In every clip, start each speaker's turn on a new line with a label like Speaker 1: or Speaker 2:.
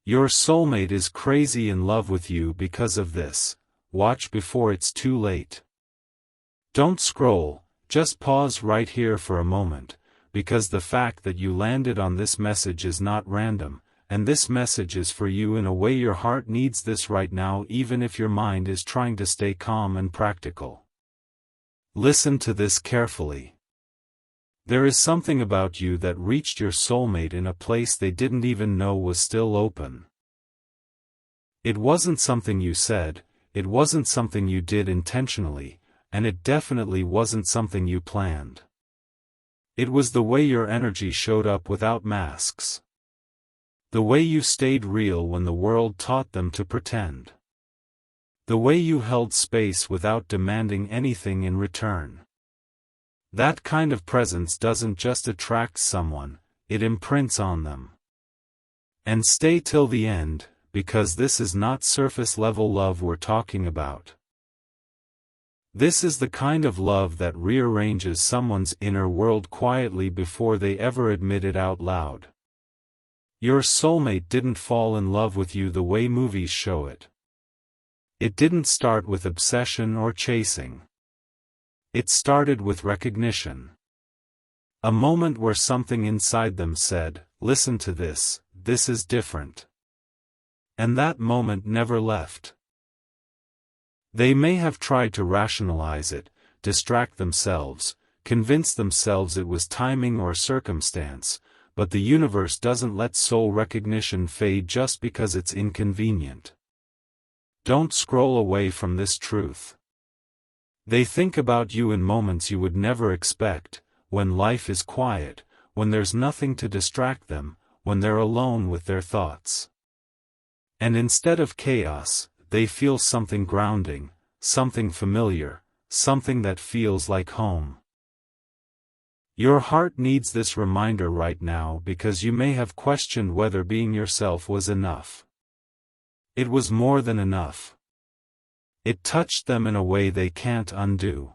Speaker 1: Your soulmate is crazy in love with you because of this. Watch before it's too late. Don't scroll, just pause right here for a moment, because the fact that you landed on this message is not random, and this message is for you in a way your heart needs this right now, even if your mind is trying to stay calm and practical. Listen to this carefully. There is something about you that reached your soulmate in a place they didn't even know was still open. It wasn't something you said, it wasn't something you did intentionally, and it definitely wasn't something you planned. It was the way your energy showed up without masks. The way you stayed real when the world taught them to pretend. The way you held space without demanding anything in return. That kind of presence doesn't just attract someone, it imprints on them. And stay till the end, because this is not surface-level love we're talking about. This is the kind of love that rearranges someone's inner world quietly before they ever admit it out loud. Your soulmate didn't fall in love with you the way movies show it. It didn't start with obsession or chasing. It started with recognition. A moment where something inside them said, "Listen to this is different." And that moment never left. They may have tried to rationalize it, distract themselves, convince themselves it was timing or circumstance, but the universe doesn't let soul recognition fade just because it's inconvenient. Don't scroll away from this truth. They think about you in moments you would never expect, when life is quiet, when there's nothing to distract them, when they're alone with their thoughts. And instead of chaos, they feel something grounding, something familiar, something that feels like home. Your heart needs this reminder right now because you may have questioned whether being yourself was enough. It was more than enough. It touched them in a way they can't undo.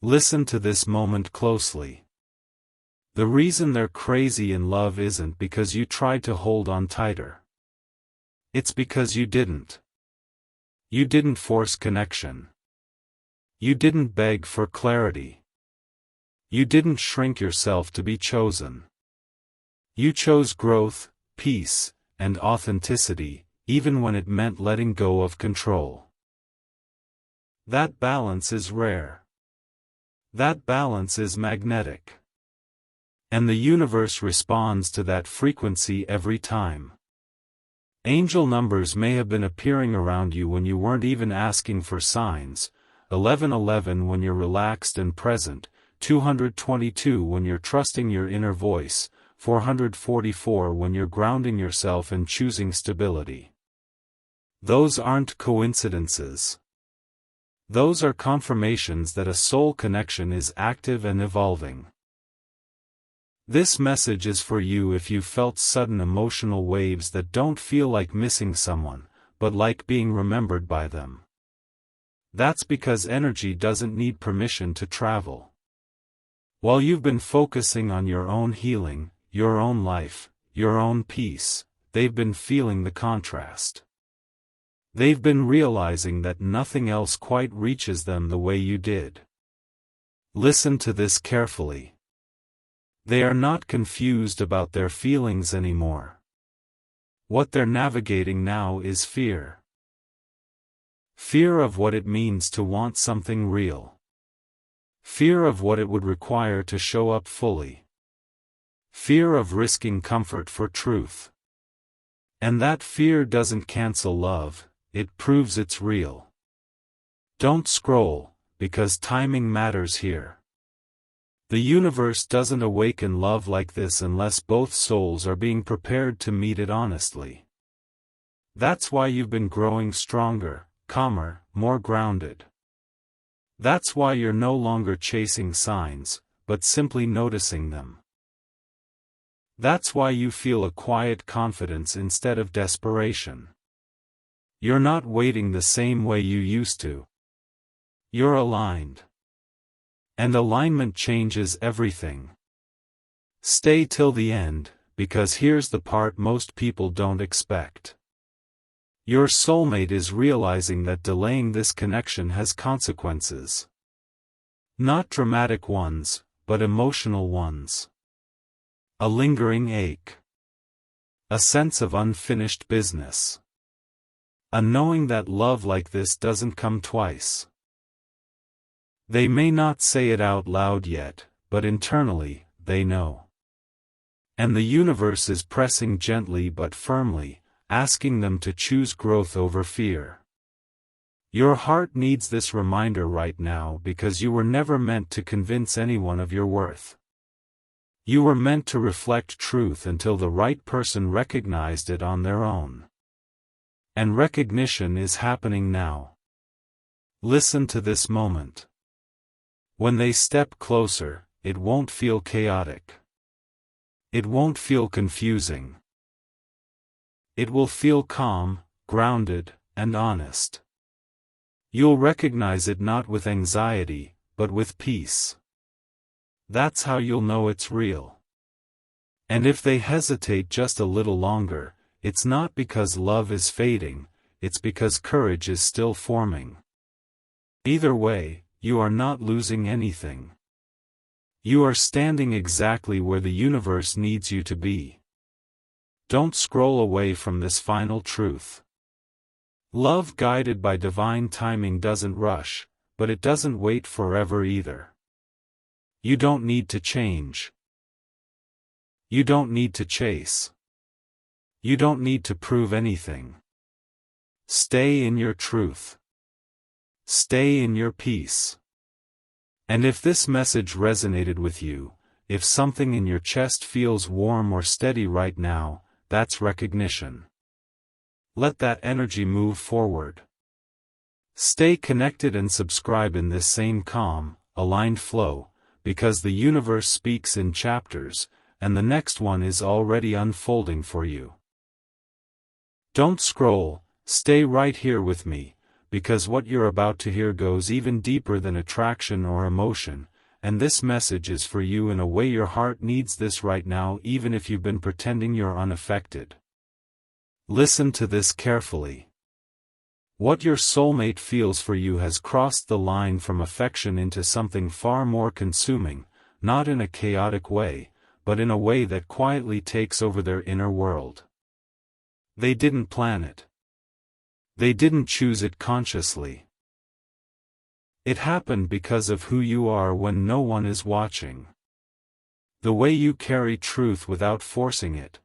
Speaker 1: Listen to this moment closely. The reason they're crazy in love isn't because you tried to hold on tighter. It's because you didn't. You didn't force connection. You didn't beg for clarity. You didn't shrink yourself to be chosen. You chose growth, peace, and authenticity, even when it meant letting go of control. That balance is rare. That balance is magnetic. And the universe responds to that frequency every time. Angel numbers may have been appearing around you when you weren't even asking for signs, 1111 when you're relaxed and present, 222 when you're trusting your inner voice, 444 when you're grounding yourself and choosing stability. Those aren't coincidences. Those are confirmations that a soul connection is active and evolving. This message is for you if you felt sudden emotional waves that don't feel like missing someone, but like being remembered by them. That's because energy doesn't need permission to travel. While you've been focusing on your own healing, your own life, your own peace, they've been feeling the contrast. They've been realizing that nothing else quite reaches them the way you did. Listen to this carefully. They are not confused about their feelings anymore. What they're navigating now is fear. Fear of what it means to want something real. Fear of what it would require to show up fully. Fear of risking comfort for truth. And that fear doesn't cancel love, it proves it's real. Don't scroll, because timing matters here. The universe doesn't awaken love like this unless both souls are being prepared to meet it honestly. That's why you've been growing stronger, calmer, more grounded. That's why you're no longer chasing signs, but simply noticing them. That's why you feel a quiet confidence instead of desperation. You're not waiting the same way you used to. You're aligned. And alignment changes everything. Stay till the end, because here's the part most people don't expect. Your soulmate is realizing that delaying this connection has consequences. Not dramatic ones, but emotional ones. A lingering ache. A sense of unfinished business. A knowing that love like this doesn't come twice. They may not say it out loud yet, but internally, they know. And the universe is pressing gently but firmly, asking them to choose growth over fear. Your heart needs this reminder right now because you were never meant to convince anyone of your worth. You were meant to reflect truth until the right person recognized it on their own. And recognition is happening now. Listen to this moment. When they step closer, it won't feel chaotic. It won't feel confusing. It will feel calm, grounded, and honest. You'll recognize it not with anxiety, but with peace. That's how you'll know it's real. And if they hesitate just a little longer, it's not because love is fading, it's because courage is still forming. Either way, you are not losing anything. You are standing exactly where the universe needs you to be. Don't scroll away from this final truth. Love guided by divine timing doesn't rush, but it doesn't wait forever either. You don't need to change. You don't need to chase. You don't need to prove anything. Stay in your truth. Stay in your peace. And if this message resonated with you, if something in your chest feels warm or steady right now, that's recognition. Let that energy move forward. Stay connected and subscribe in this same calm, aligned flow, because the universe speaks in chapters, and the next one is already unfolding for you. Don't scroll, stay right here with me, because what you're about to hear goes even deeper than attraction or emotion, and this message is for you in a way your heart needs this right now, even if you've been pretending you're unaffected. Listen to this carefully. What your soulmate feels for you has crossed the line from affection into something far more consuming, not in a chaotic way, but in a way that quietly takes over their inner world. They didn't plan it. They didn't choose it consciously. It happened because of who you are when no one is watching. The way you carry truth without forcing it.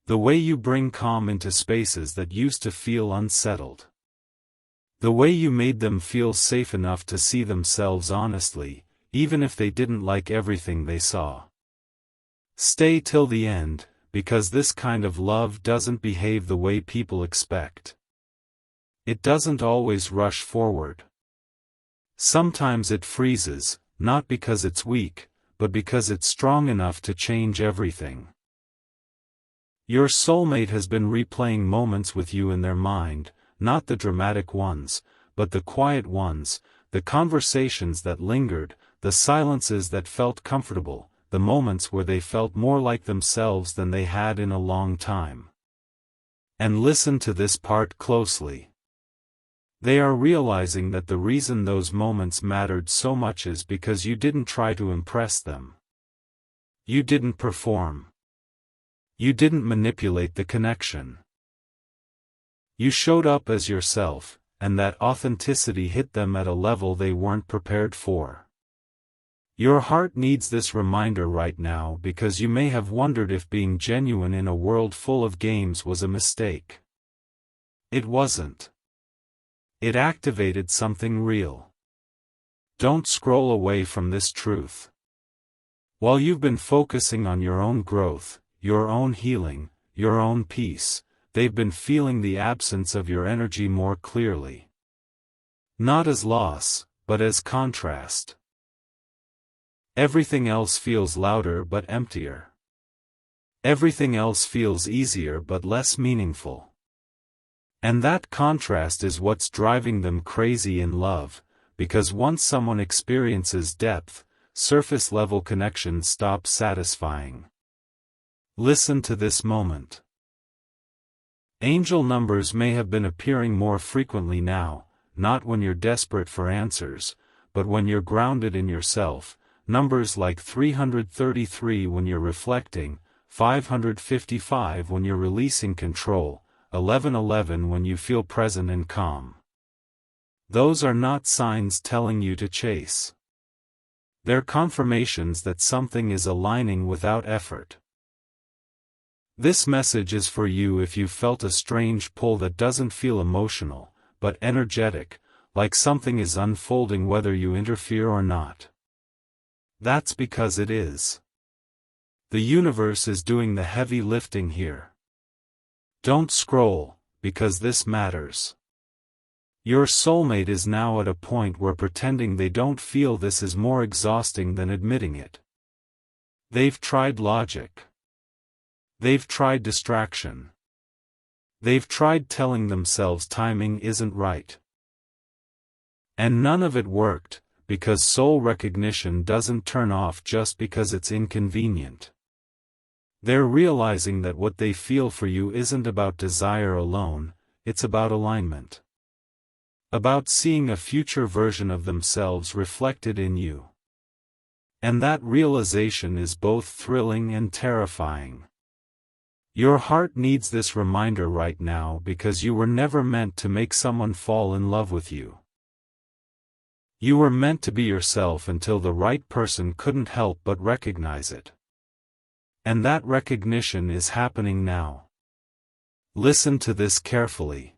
Speaker 1: The way you bring calm into spaces that used to feel unsettled. The way you made them feel safe enough to see themselves honestly, even if they didn't like everything they saw. Stay till the end, because this kind of love doesn't behave the way people expect. It doesn't always rush forward. Sometimes it freezes, not because it's weak, but because it's strong enough to change everything. Your soulmate has been replaying moments with you in their mind, not the dramatic ones, but the quiet ones, the conversations that lingered, the silences that felt comfortable, the moments where they felt more like themselves than they had in a long time. And listen to this part closely. They are realizing that the reason those moments mattered so much is because you didn't try to impress them. You didn't perform. You didn't manipulate the connection. You showed up as yourself, and that authenticity hit them at a level they weren't prepared for. Your heart needs this reminder right now because you may have wondered if being genuine in a world full of games was a mistake. It wasn't. It activated something real. Don't scroll away from this truth. While you've been focusing on your own growth, your own healing, your own peace, they've been feeling the absence of your energy more clearly. Not as loss, but as contrast. Everything else feels louder but emptier. Everything else feels easier but less meaningful. And that contrast is what's driving them crazy in love, because once someone experiences depth, surface-level connection stops satisfying. Listen to this moment. Angel numbers may have been appearing more frequently now, not when you're desperate for answers, but when you're grounded in yourself. Numbers like 333 when you're reflecting, 555 when you're releasing control, 1111 when you feel present and calm. Those are not signs telling you to chase. They're confirmations that something is aligning without effort. This message is for you if you felt a strange pull that doesn't feel emotional, but energetic, like something is unfolding whether you interfere or not. That's because it is. The universe is doing the heavy lifting here. Don't scroll, because this matters. Your soulmate is now at a point where pretending they don't feel this is more exhausting than admitting it. They've tried logic. They've tried distraction. They've tried telling themselves timing isn't right. And none of it worked, because soul recognition doesn't turn off just because it's inconvenient. They're realizing that what they feel for you isn't about desire alone, it's about alignment. About seeing a future version of themselves reflected in you. And that realization is both thrilling and terrifying. Your heart needs this reminder right now because you were never meant to make someone fall in love with you. You were meant to be yourself until the right person couldn't help but recognize it. And that recognition is happening now. Listen to this carefully.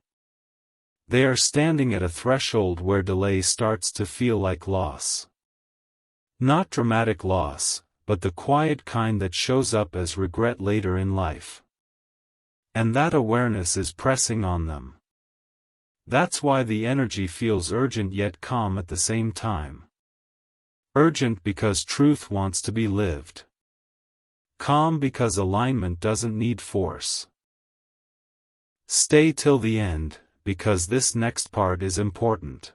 Speaker 1: They are standing at a threshold where delay starts to feel like loss. Not dramatic loss, but the quiet kind that shows up as regret later in life. And that awareness is pressing on them. That's why the energy feels urgent yet calm at the same time. Urgent because truth wants to be lived. Calm because alignment doesn't need force. Stay till the end, because this next part is important.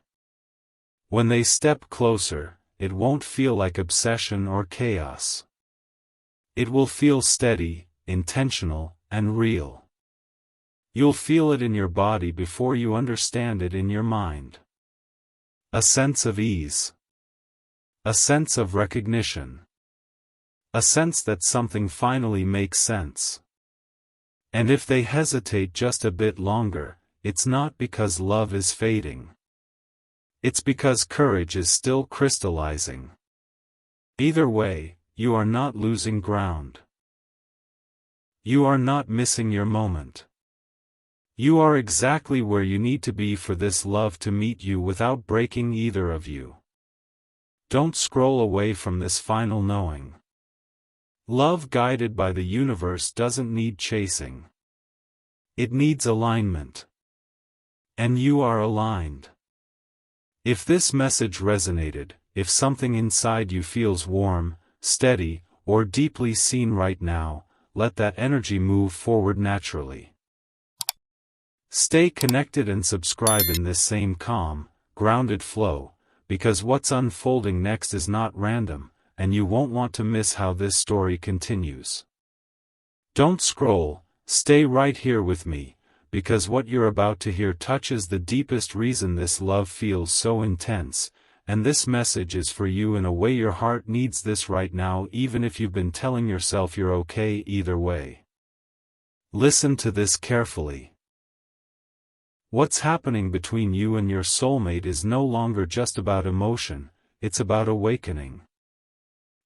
Speaker 1: When they step closer, it won't feel like obsession or chaos. It will feel steady, intentional, and real. You'll feel it in your body before you understand it in your mind. A sense of ease. A sense of recognition. A sense that something finally makes sense. And if they hesitate just a bit longer, it's not because love is fading. It's because courage is still crystallizing. Either way, you are not losing ground. You are not missing your moment. You are exactly where you need to be for this love to meet you without breaking either of you. Don't scroll away from this final knowing. Love guided by the universe doesn't need chasing. It needs alignment. And you are aligned. If this message resonated, if something inside you feels warm, steady, or deeply seen right now, let that energy move forward naturally. Stay connected and subscribe in this same calm, grounded flow, because what's unfolding next is not random, and you won't want to miss how this story continues. Don't scroll, stay right here with me, because what you're about to hear touches the deepest reason this love feels so intense, and this message is for you in a way your heart needs this right now, even if you've been telling yourself you're okay either way. Listen to this carefully. What's happening between you and your soulmate is no longer just about emotion, it's about awakening.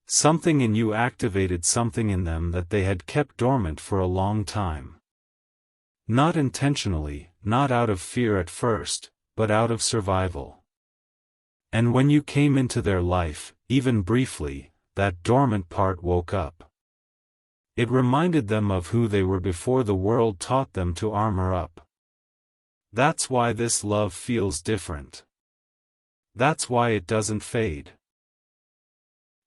Speaker 1: Something in you activated something in them that they had kept dormant for a long time. Not intentionally, not out of fear at first, but out of survival. And when you came into their life, even briefly, that dormant part woke up. It reminded them of who they were before the world taught them to armor up. That's why this love feels different. That's why it doesn't fade.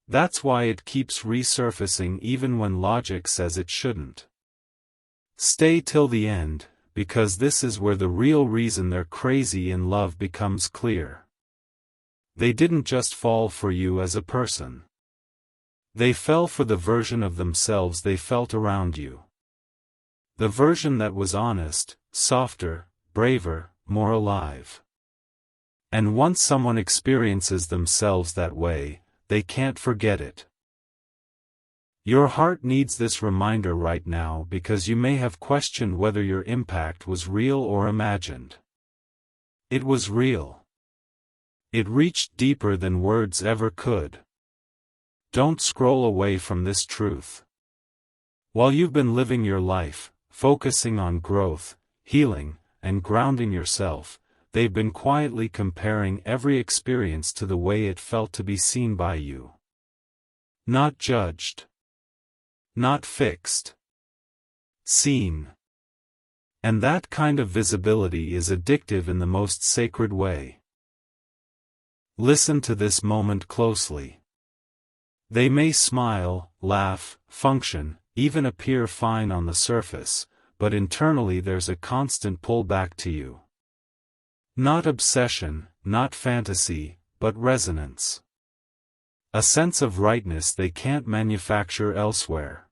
Speaker 1: That's why it keeps resurfacing even when logic says it shouldn't. Stay till the end, because this is where the real reason they're crazy in love becomes clear. They didn't just fall for you as a person. They fell for the version of themselves they felt around you. The version that was honest, softer, braver, more alive. And once someone experiences themselves that way, they can't forget it. Your heart needs this reminder right now because you may have questioned whether your impact was real or imagined. It was real. It reached deeper than words ever could. Don't scroll away from this truth. While you've been living your life, focusing on growth, healing, and grounding yourself, they've been quietly comparing every experience to the way it felt to be seen by you. Not judged. Not fixed. Seen. And that kind of visibility is addictive in the most sacred way. Listen to this moment closely. They may smile, laugh, function, even appear fine on the surface, but internally there's a constant pull back to you. Not obsession, not fantasy, but resonance. A sense of rightness they can't manufacture elsewhere.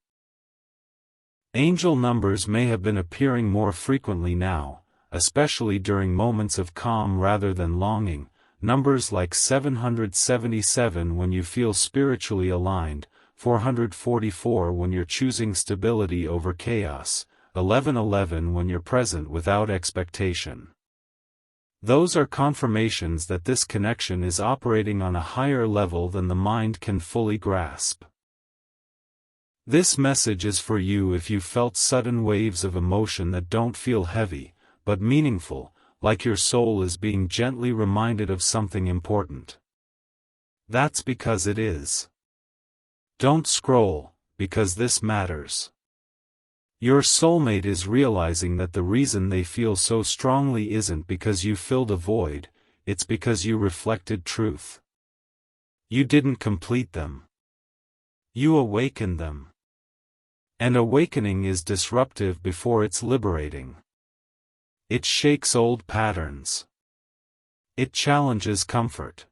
Speaker 1: Angel numbers may have been appearing more frequently now, especially during moments of calm rather than longing. Numbers like 777 when you feel spiritually aligned, 444 when you're choosing stability over chaos, 1111 when you're present without expectation. Those are confirmations that this connection is operating on a higher level than the mind can fully grasp. This message is for you if you felt sudden waves of emotion that don't feel heavy, but meaningful, like your soul is being gently reminded of something important. That's because it is. Don't scroll, because this matters. Your soulmate is realizing that the reason they feel so strongly isn't because you filled a void, it's because you reflected truth. You didn't complete them. You awakened them. And awakening is disruptive before it's liberating. It shakes old patterns. It challenges comfort.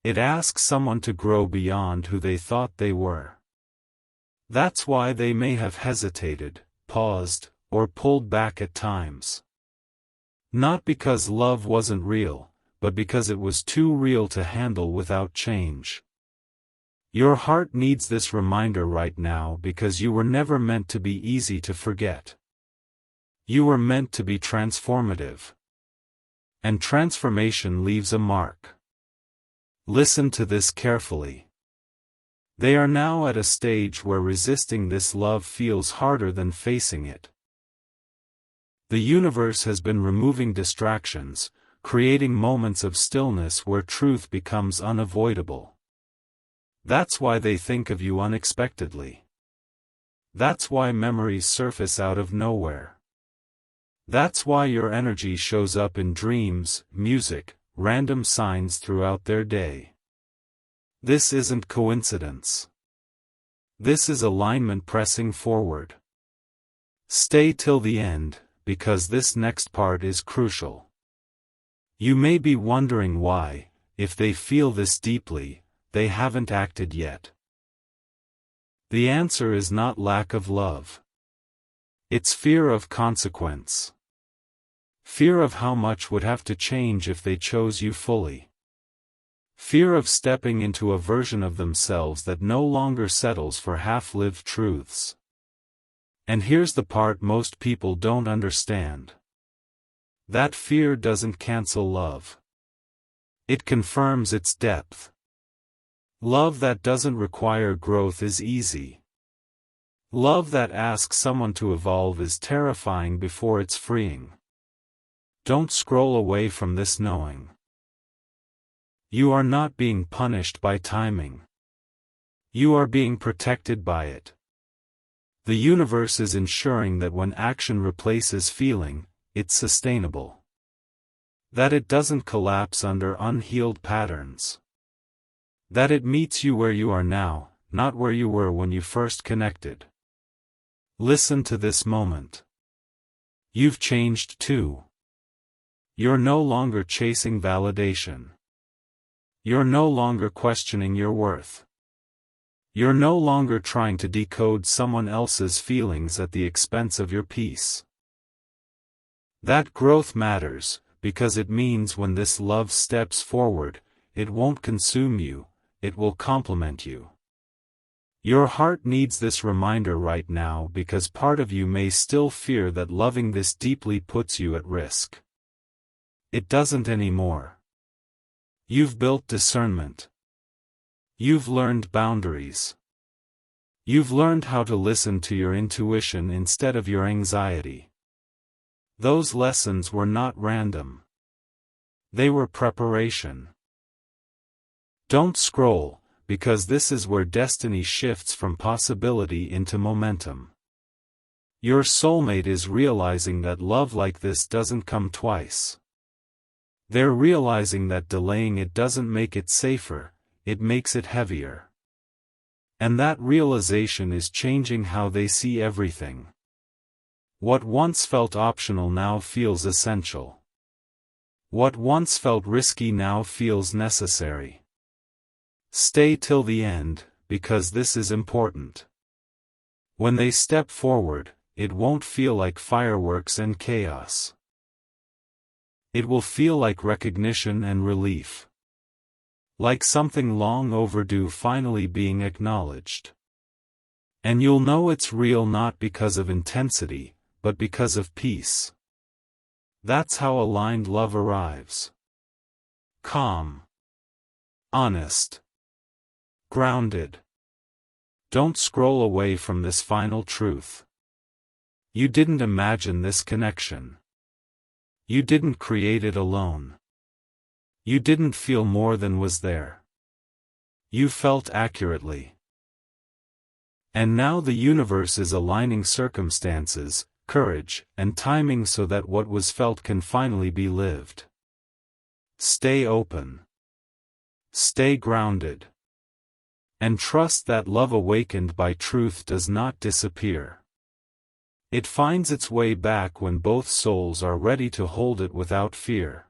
Speaker 1: It asks someone to grow beyond who they thought they were. That's why they may have hesitated, paused, or pulled back at times. Not because love wasn't real, but because it was too real to handle without change. Your heart needs this reminder right now because you were never meant to be easy to forget. You were meant to be transformative. And transformation leaves a mark. Listen to this carefully. They are now at a stage where resisting this love feels harder than facing it. The universe has been removing distractions, creating moments of stillness where truth becomes unavoidable. That's why they think of you unexpectedly. That's why memories surface out of nowhere. That's why your energy shows up in dreams, music, random signs throughout their day. This isn't coincidence. This is alignment pressing forward. Stay till the end, because this next part is crucial. You may be wondering why, if they feel this deeply, they haven't acted yet. The answer is not lack of love. It's fear of consequence. Fear of how much would have to change if they chose you fully. Fear of stepping into a version of themselves that no longer settles for half-lived truths. And here's the part most people don't understand. That fear doesn't cancel love. It confirms its depth. Love that doesn't require growth is easy. Love that asks someone to evolve is terrifying before it's freeing. Don't scroll away from this knowing. You are not being punished by timing. You are being protected by it. The universe is ensuring that when action replaces feeling, it's sustainable. That it doesn't collapse under unhealed patterns. That it meets you where you are now, not where you were when you first connected. Listen to this moment. You've changed too. You're no longer chasing validation. You're no longer questioning your worth. You're no longer trying to decode someone else's feelings at the expense of your peace. That growth matters, because it means when this love steps forward, it won't consume you, it will complement you. Your heart needs this reminder right now because part of you may still fear that loving this deeply puts you at risk. It doesn't anymore. You've built discernment. You've learned boundaries. You've learned how to listen to your intuition instead of your anxiety. Those lessons were not random. They were preparation. Don't scroll, because this is where destiny shifts from possibility into momentum. Your soulmate is realizing that love like this doesn't come twice. They're realizing that delaying it doesn't make it safer, it makes it heavier. And that realization is changing how they see everything. What once felt optional now feels essential. What once felt risky now feels necessary. Stay till the end, because this is important. When they step forward, it won't feel like fireworks and chaos. It will feel like recognition and relief. Like something long overdue finally being acknowledged. And you'll know it's real not because of intensity, but because of peace. That's how aligned love arrives. Calm. Honest. Grounded. Don't scroll away from this final truth. You didn't imagine this connection. You didn't create it alone. You didn't feel more than was there. You felt accurately. And now the universe is aligning circumstances, courage, and timing so that what was felt can finally be lived. Stay open. Stay grounded. And trust that love awakened by truth does not disappear. It finds its way back when both souls are ready to hold it without fear.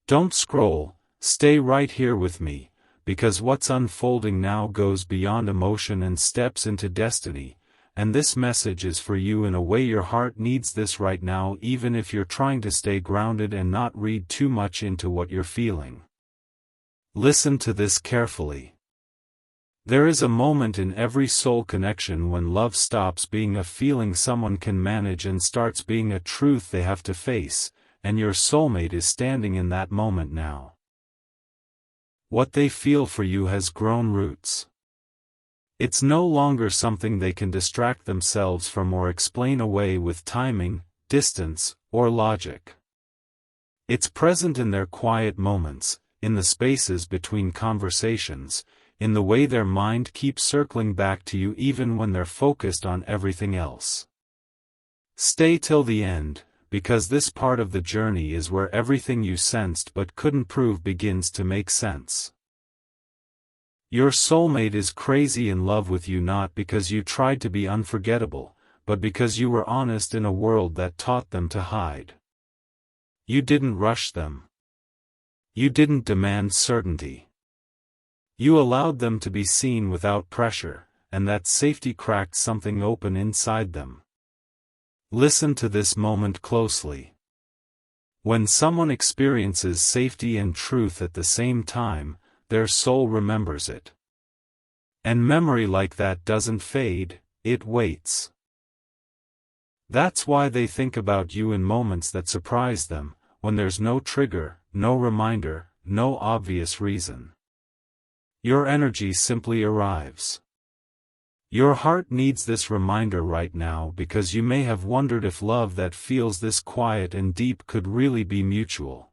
Speaker 1: Don't scroll, stay right here with me, because what's unfolding now goes beyond emotion and steps into destiny, and this message is for you in a way your heart needs this right now, even if you're trying to stay grounded and not read too much into what you're feeling. Listen to this carefully. There is a moment in every soul connection when love stops being a feeling someone can manage and starts being a truth they have to face, and your soulmate is standing in that moment now. What they feel for you has grown roots. It's no longer something they can distract themselves from or explain away with timing, distance, or logic. It's present in their quiet moments, in the spaces between conversations, in the way their mind keeps circling back to you even when they're focused on everything else. Stay till the end, because this part of the journey is where everything you sensed but couldn't prove begins to make sense. Your soulmate is crazy in love with you not because you tried to be unforgettable, but because you were honest in a world that taught them to hide. You didn't rush them. You didn't demand certainty. You allowed them to be seen without pressure, and that safety cracked something open inside them. Listen to this moment closely. When someone experiences safety and truth at the same time, their soul remembers it. And memory like that doesn't fade, it waits. That's why they think about you in moments that surprise them, when there's no trigger, no reminder, no obvious reason. Your energy simply arrives. Your heart needs this reminder right now because you may have wondered if love that feels this quiet and deep could really be mutual.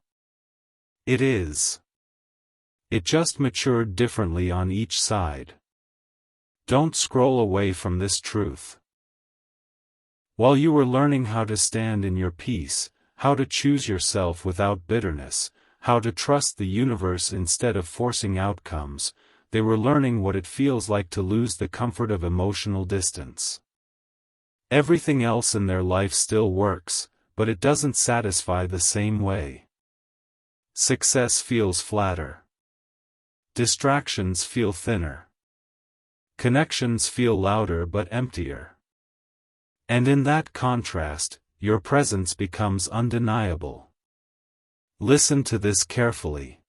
Speaker 1: It is. It just matured differently on each side. Don't scroll away from this truth. While you were learning how to stand in your peace, how to choose yourself without bitterness, how to trust the universe instead of forcing outcomes, they were learning what it feels like to lose the comfort of emotional distance. Everything else in their life still works, but it doesn't satisfy the same way. Success feels flatter. Distractions feel thinner. connections feel louder but emptier. And in that contrast, your presence becomes undeniable. Listen to this carefully.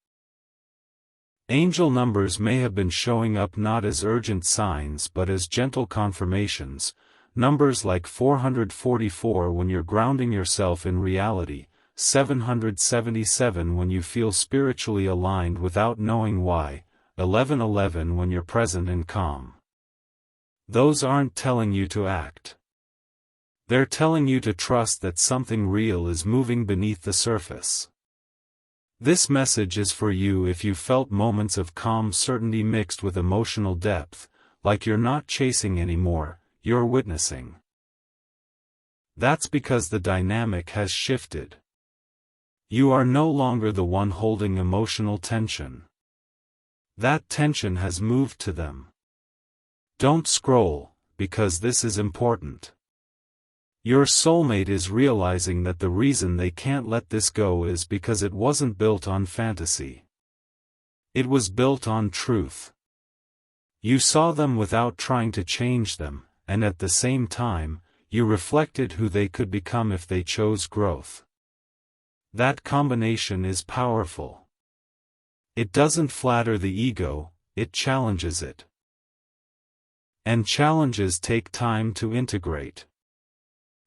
Speaker 1: Angel numbers may have been showing up not as urgent signs but as gentle confirmations, numbers like 444 when you're grounding yourself in reality, 777 when you feel spiritually aligned without knowing why, 1111 when you're present and calm. Those aren't telling you to act. They're telling you to trust that something real is moving beneath the surface. This message is for you if you felt moments of calm certainty mixed with emotional depth, like you're not chasing anymore, you're witnessing. That's because the dynamic has shifted. You are no longer the one holding emotional tension. That tension has moved to them. Don't scroll, because this is important. Your soulmate is realizing that the reason they can't let this go is because it wasn't built on fantasy. It was built on truth. You saw them without trying to change them, and at the same time, you reflected who they could become if they chose growth. That combination is powerful. It doesn't flatter the ego, it challenges it. And challenges take time to integrate.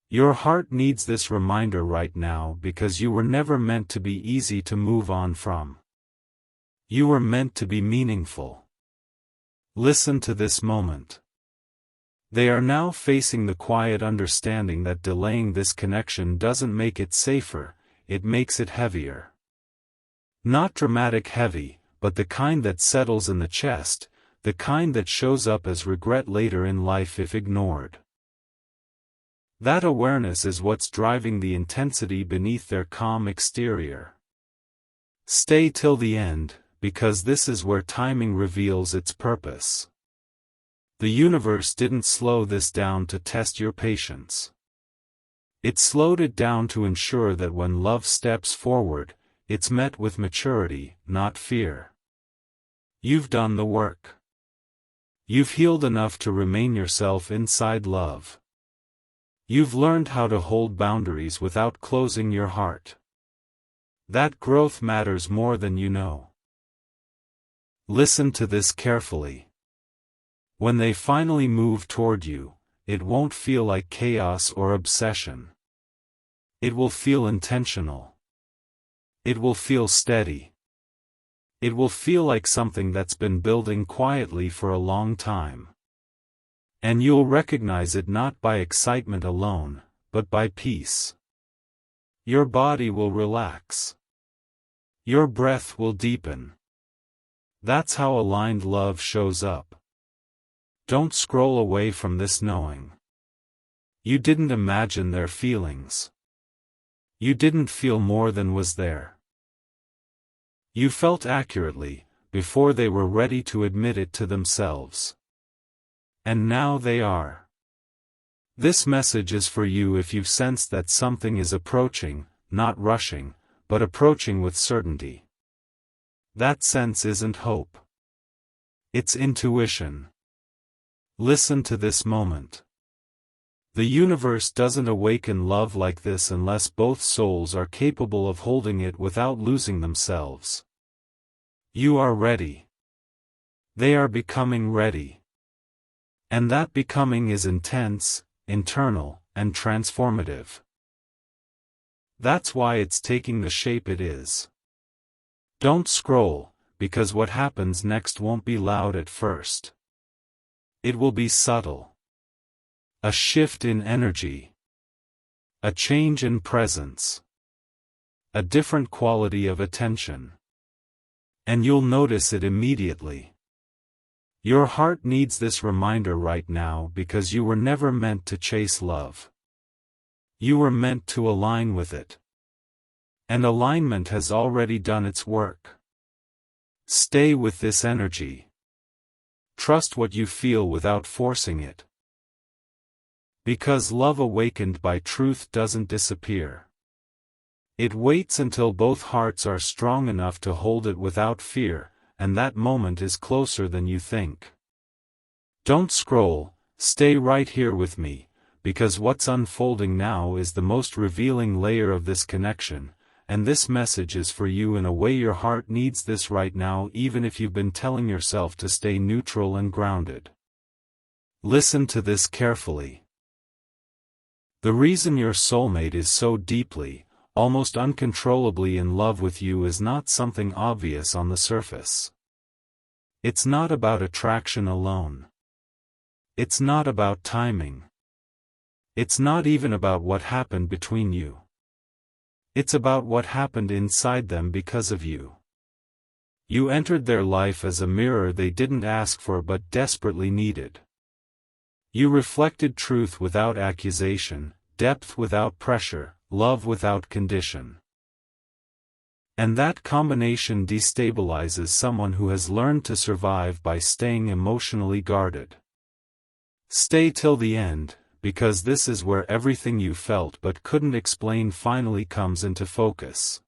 Speaker 1: Your heart needs this reminder right now because you were never meant to be easy to move on from. You were meant to be meaningful. Listen to this moment. They are now facing the quiet understanding that delaying this connection doesn't make it safer, it makes it heavier. Not dramatic heavy, but the kind that settles in the chest, the kind that shows up as regret later in life if ignored. That awareness is what's driving the intensity beneath their calm exterior. Stay till the end, because this is where timing reveals its purpose. The universe didn't slow this down to test your patience. It slowed it down to ensure that when love steps forward, it's met with maturity, not fear. You've done the work. You've healed enough to remain yourself inside love. You've learned how to hold boundaries without closing your heart. That growth matters more than you know. Listen to this carefully. When they finally move toward you, it won't feel like chaos or obsession. It will feel intentional. It will feel steady. It will feel like something that's been building quietly for a long time. And you'll recognize it not by excitement alone, but by peace. Your body will relax. Your breath will deepen. That's how aligned love shows up. Don't scroll away from this knowing. You didn't imagine their feelings. You didn't feel more than was there. You felt accurately, before they were ready to admit it to themselves. And now they are. This message is for you if you've sensed that something is approaching, not rushing, but approaching with certainty. That sense isn't hope. It's intuition. Listen to this moment. The universe doesn't awaken love like this unless both souls are capable of holding it without losing themselves. You are ready. They are becoming ready. And that becoming is intense, internal, and transformative. That's why it's taking the shape it is. Don't scroll, because what happens next won't be loud at first. It will be subtle. A shift in energy. A change in presence. A different quality of attention. And you'll notice it immediately. Your heart needs this reminder right now because you were never meant to chase love. You were meant to align with it. And alignment has already done its work. Stay with this energy. Trust what you feel without forcing it. Because love awakened by truth doesn't disappear. It waits until both hearts are strong enough to hold it without fear, and that moment is closer than you think. Don't scroll, stay right here with me, because what's unfolding now is the most revealing layer of this connection, and this message is for you in a way your heart needs this right now, even if you've been telling yourself to stay neutral and grounded. Listen to this carefully. The reason your soulmate is so deeply, almost uncontrollably in love with you is not something obvious on the surface. It's not about attraction alone. It's not about timing. It's not even about what happened between you. It's about what happened inside them because of you. You entered their life as a mirror they didn't ask for but desperately needed. You reflected truth without accusation, depth without pressure, love without condition. And that combination destabilizes someone who has learned to survive by staying emotionally guarded. Stay till the end, because this is where everything you felt but couldn't explain finally comes into focus.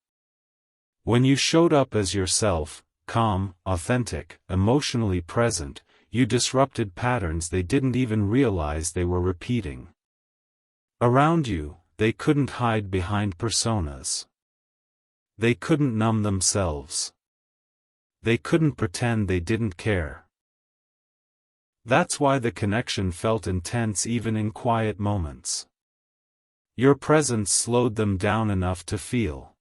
Speaker 1: When you showed up as yourself, calm, authentic, emotionally present, you disrupted patterns they didn't even realize they were repeating. Around you, they couldn't hide behind personas. They couldn't numb themselves. They couldn't pretend they didn't care. That's why the connection felt intense even in quiet moments. Your presence slowed them down enough to feel.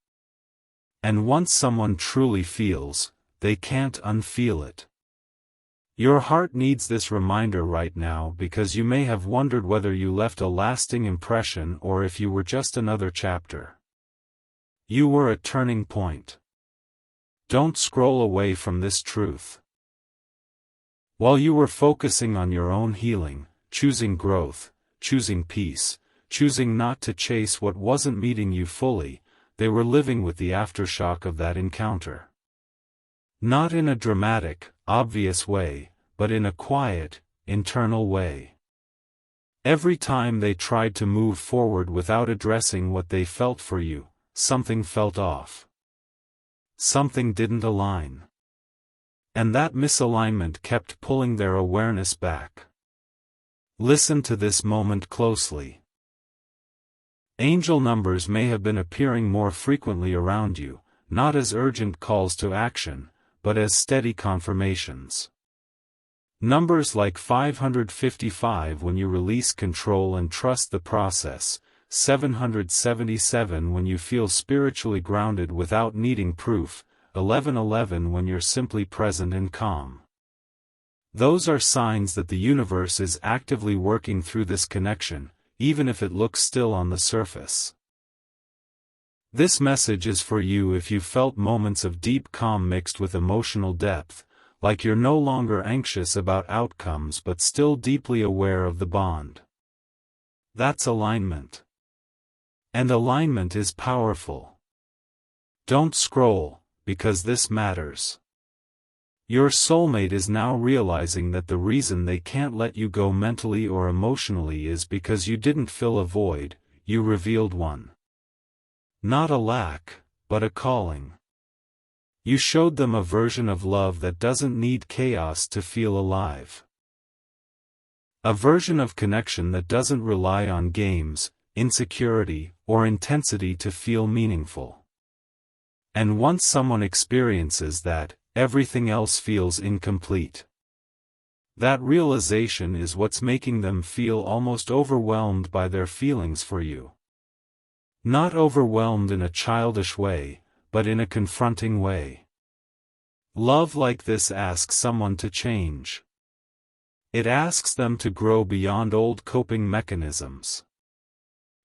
Speaker 1: And once someone truly feels, they can't unfeel it. Your heart needs this reminder right now because you may have wondered whether you left a lasting impression or if you were just another chapter. You were a turning point. Don't scroll away from this truth. While you were focusing on your own healing, choosing growth, choosing peace, choosing not to chase what wasn't meeting you fully, they were living with the aftershock of that encounter. Not in a dramatic, obvious way, but in a quiet, internal way. Every time they tried to move forward without addressing what they felt for you, something felt off. Something didn't align. And that misalignment kept pulling their awareness back. Listen to this moment closely. Angel numbers may have been appearing more frequently around you, not as urgent calls to action, but as steady confirmations. Numbers like 555 when you release control and trust the process, 777 when you feel spiritually grounded without needing proof, 1111 when you're simply present and calm. Those are signs that the universe is actively working through this connection, even if it looks still on the surface. This message is for you if you felt moments of deep calm mixed with emotional depth, like you're no longer anxious about outcomes but still deeply aware of the bond. That's alignment. And alignment is powerful. Don't scroll, because this matters. Your soulmate is now realizing that the reason they can't let you go mentally or emotionally is because you didn't fill a void, you revealed one. Not a lack, but a calling. You showed them a version of love that doesn't need chaos to feel alive. A version of connection that doesn't rely on games, insecurity, or intensity to feel meaningful. And once someone experiences that, everything else feels incomplete. That realization is what's making them feel almost overwhelmed by their feelings for you. Not overwhelmed in a childish way, but in a confronting way. Love like this asks someone to change. It asks them to grow beyond old coping mechanisms.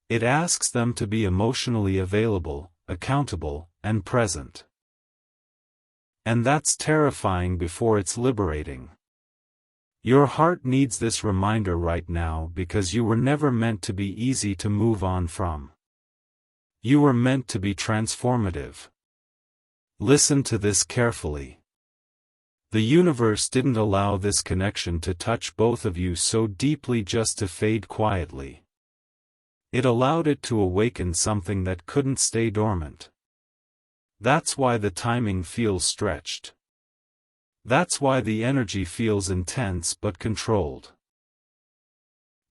Speaker 1: It asks them to be emotionally available, accountable, and present. And that's terrifying before it's liberating. Your heart needs this reminder right now because you were never meant to be easy to move on from. You were meant to be transformative. Listen to this carefully. The universe didn't allow this connection to touch both of you so deeply just to fade quietly. It allowed it to awaken something that couldn't stay dormant. That's why the timing feels stretched. That's why the energy feels intense but controlled.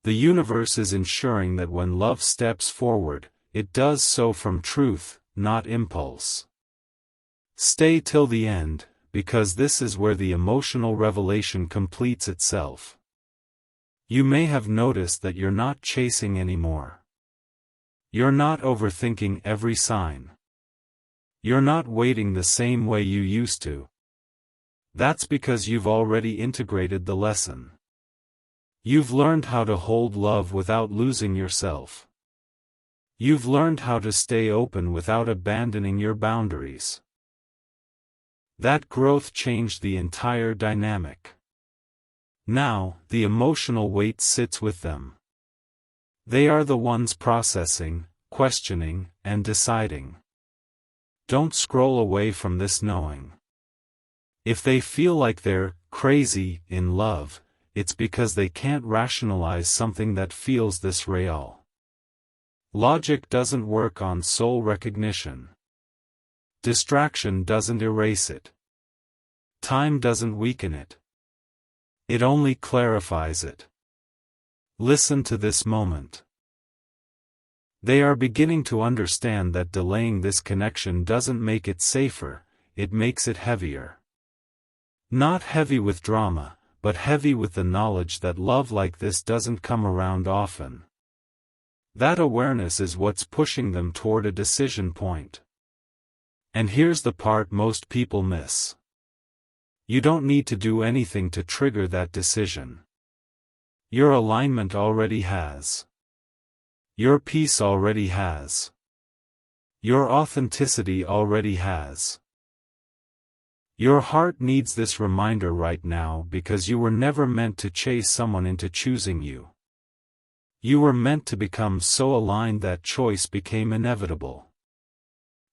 Speaker 1: The universe is ensuring that when love steps forward, it does so from truth, not impulse. Stay till the end, because this is where the emotional revelation completes itself. You may have noticed that you're not chasing anymore. You're not overthinking every sign. You're not waiting the same way you used to. That's because you've already integrated the lesson. You've learned how to hold love without losing yourself. You've learned how to stay open without abandoning your boundaries. That growth changed the entire dynamic. Now, the emotional weight sits with them. They are the ones processing, questioning, and deciding. Don't scroll away from this knowing. If they feel like they're crazy in love, it's because they can't rationalize something that feels this real. Logic doesn't work on soul recognition. Distraction doesn't erase it. Time doesn't weaken it. It only clarifies it. Listen to this moment. They are beginning to understand that delaying this connection doesn't make it safer, it makes it heavier. Not heavy with drama, but heavy with the knowledge that love like this doesn't come around often. That awareness is what's pushing them toward a decision point. And here's the part most people miss. You don't need to do anything to trigger that decision. Your alignment already has. Your peace already has. Your authenticity already has. Your heart needs this reminder right now because you were never meant to chase someone into choosing you. You were meant to become so aligned that choice became inevitable.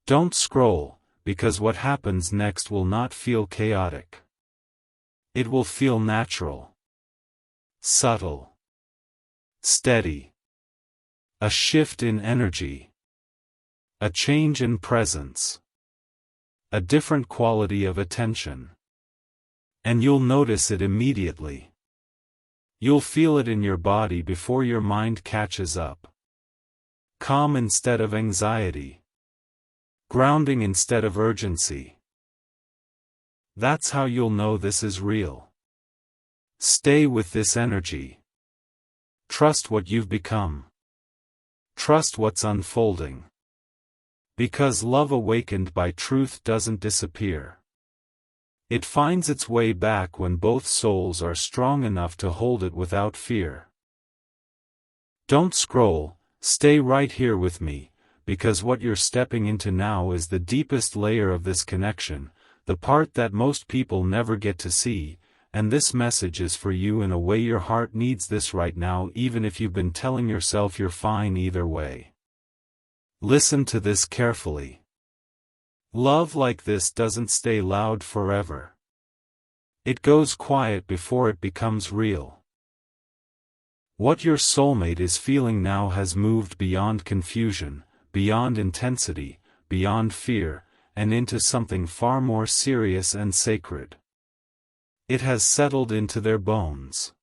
Speaker 1: Don't scroll, because what happens next will not feel chaotic. It will feel natural. Subtle. Steady. A shift in energy. A change in presence. A different quality of attention. And you'll notice it immediately. You'll feel it in your body before your mind catches up. Calm instead of anxiety. Grounding instead of urgency. That's how you'll know this is real. Stay with this energy. Trust what you've become. Trust what's unfolding. Because love awakened by truth doesn't disappear. It finds its way back when both souls are strong enough to hold it without fear. Don't scroll, stay right here with me, because what you're stepping into now is the deepest layer of this connection, the part that most people never get to see, and this message is for you in a way your heart needs this right now, even if you've been telling yourself you're fine either way. Listen to this carefully. Love like this doesn't stay loud forever. It goes quiet before it becomes real. What your soulmate is feeling now has moved beyond confusion, beyond intensity, beyond fear, and into something far more serious and sacred. It has settled into their bones.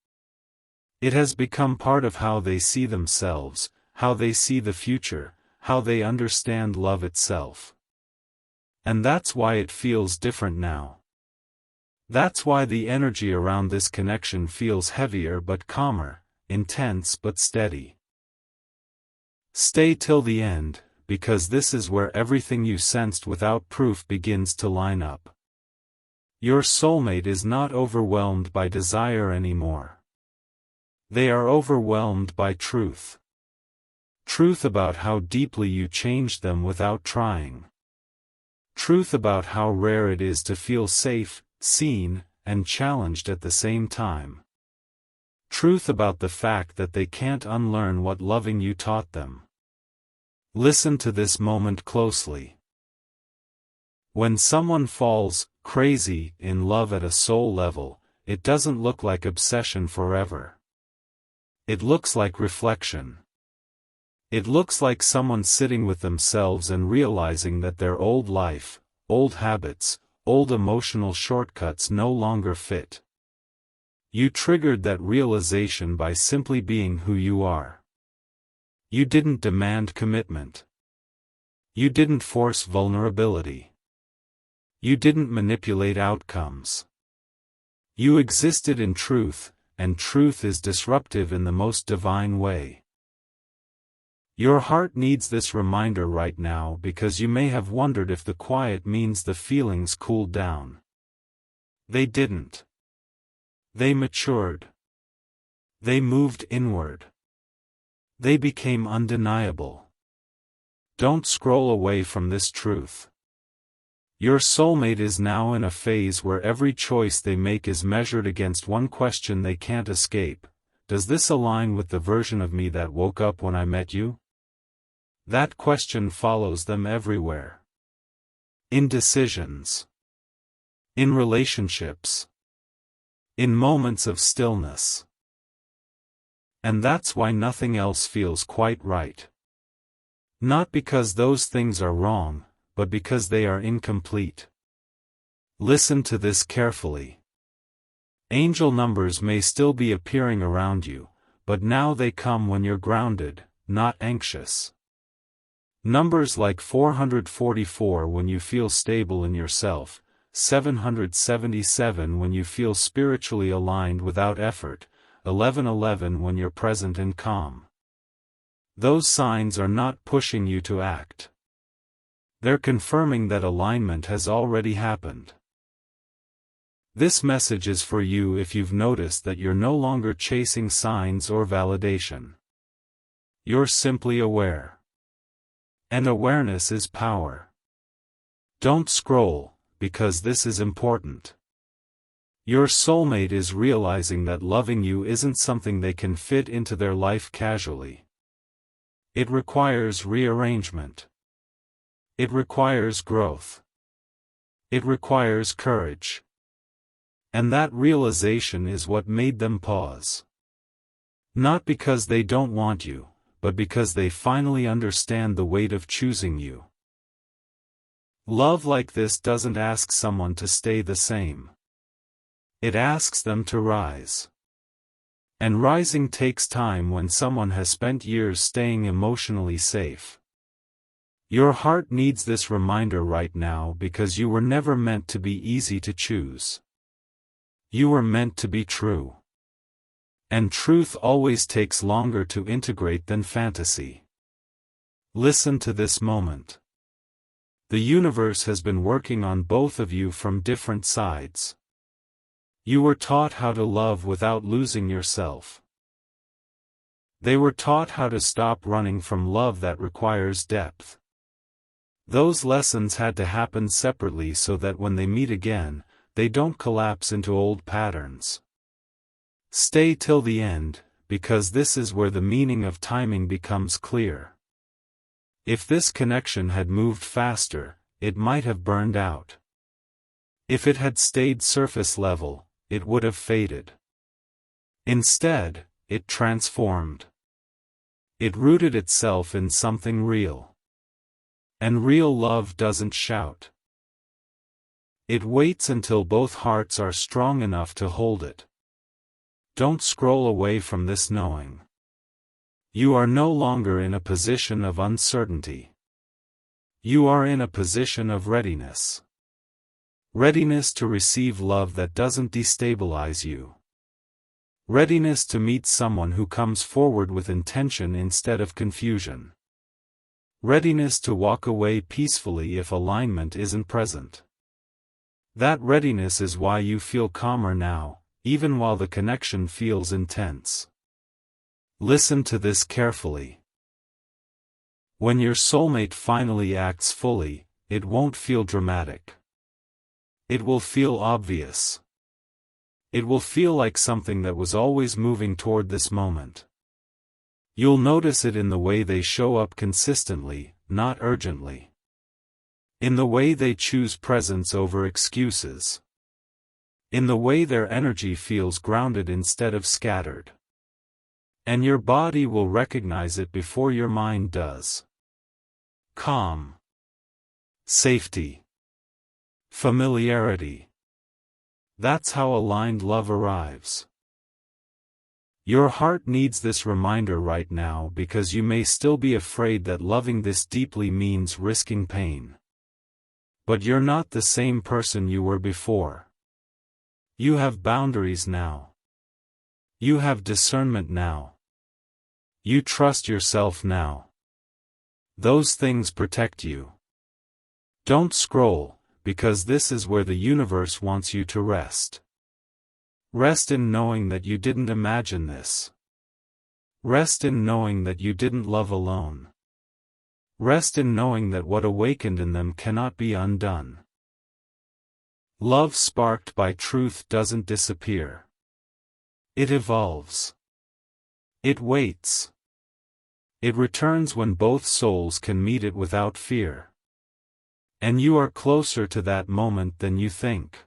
Speaker 1: It has become part of how they see themselves, how they see the future, how they understand love itself. And that's why it feels different now. That's why the energy around this connection feels heavier but calmer, intense but steady. Stay till the end, because this is where everything you sensed without proof begins to line up. Your soulmate is not overwhelmed by desire anymore. They are overwhelmed by truth. Truth about how deeply you changed them without trying. Truth about how rare it is to feel safe, seen, and challenged at the same time. Truth about the fact that they can't unlearn what loving you taught them. Listen to this moment closely. When someone falls crazy in love at a soul level, it doesn't look like obsession forever. It looks like reflection. It looks like someone sitting with themselves and realizing that their old life, old habits, old emotional shortcuts no longer fit. You triggered that realization by simply being who you are. You didn't demand commitment. You didn't force vulnerability. You didn't manipulate outcomes. You existed in truth, and truth is disruptive in the most divine way. Your heart needs this reminder right now because you may have wondered if the quiet means the feelings cooled down. They didn't. They matured. They moved inward. They became undeniable. Don't scroll away from this truth. Your soulmate is now in a phase where every choice they make is measured against one question they can't escape: does this align with the version of me that woke up when I met you? That question follows them everywhere. In decisions. In relationships. In moments of stillness. And that's why nothing else feels quite right. Not because those things are wrong, but because they are incomplete. Listen to this carefully. Angel numbers may still be appearing around you, but now they come when you're grounded, not anxious. Numbers like 444 when you feel stable in yourself, 777 when you feel spiritually aligned without effort, 1111 when you're present and calm. Those signs are not pushing you to act. They're confirming that alignment has already happened. This message is for you if you've noticed that you're no longer chasing signs or validation. You're simply aware. And awareness is power. Don't scroll, because this is important. Your soulmate is realizing that loving you isn't something they can fit into their life casually. It requires rearrangement. It requires growth. It requires courage. And that realization is what made them pause. Not because they don't want you, but because they finally understand the weight of choosing you. Love like this doesn't ask someone to stay the same. It asks them to rise. And rising takes time when someone has spent years staying emotionally safe. Your heart needs this reminder right now because you were never meant to be easy to choose. You were meant to be true. And truth always takes longer to integrate than fantasy. Listen to this moment. The universe has been working on both of you from different sides. You were taught how to love without losing yourself. They were taught how to stop running from love that requires depth. Those lessons had to happen separately so that when they meet again, they don't collapse into old patterns. Stay till the end, because this is where the meaning of timing becomes clear. If this connection had moved faster, it might have burned out. If it had stayed surface level, it would have faded. Instead, it transformed. It rooted itself in something real. And real love doesn't shout. It waits until both hearts are strong enough to hold it. Don't scroll away from this knowing. You are no longer in a position of uncertainty. You are in a position of readiness. Readiness to receive love that doesn't destabilize you. Readiness to meet someone who comes forward with intention instead of confusion. Readiness to walk away peacefully if alignment isn't present. That readiness is why you feel calmer now, even while the connection feels intense. Listen to this carefully. When your soulmate finally acts fully, it won't feel dramatic. It will feel obvious. It will feel like something that was always moving toward this moment. You'll notice it in the way they show up consistently, not urgently. In the way they choose presence over excuses. In the way their energy feels grounded instead of scattered. And your body will recognize it before your mind does. Calm. Safety. Familiarity. That's how aligned love arrives. Your heart needs this reminder right now because you may still be afraid that loving this deeply means risking pain. But you're not the same person you were before. You have boundaries now. You have discernment now. You trust yourself now. Those things protect you. Don't scroll, because this is where the universe wants you to rest. Rest in knowing that you didn't imagine this. Rest in knowing that you didn't love alone. Rest in knowing that what awakened in them cannot be undone. Love sparked by truth doesn't disappear. It evolves. It waits. It returns when both souls can meet it without fear. And you are closer to that moment than you think.